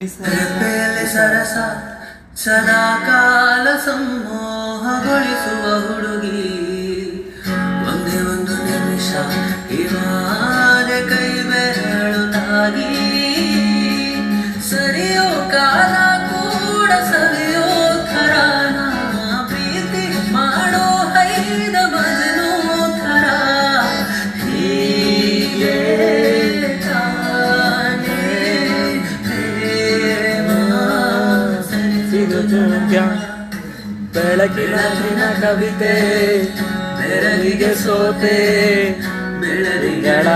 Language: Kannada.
ಸರಪೇಲೆ ಸರಸ ಸದಾಕಾಲ ಸಂಮೋಹಗೊಳಿಸುವ ಹುಡುಗಿ ಒಂದೇ ಒಂದು ನಿಮಿಷ ಇವಾದೆ ಕೈ ಬೆರಳು ತಾಗಿ ಸರಿಯೋ ಕಾಲ ಕೂಡ ಸವಿಯೋ ಥರ ಪ್ರೀತಿ ಮಾಡೋ ಹೈದ ಮಜನೋ ಥರ ಹೀಗೆ ಬೆಳಕಿನ ಕವಿತೆ ಬೆರಳಿಗೆ ಸೋತೆ ಬೆಳರಿಗಳ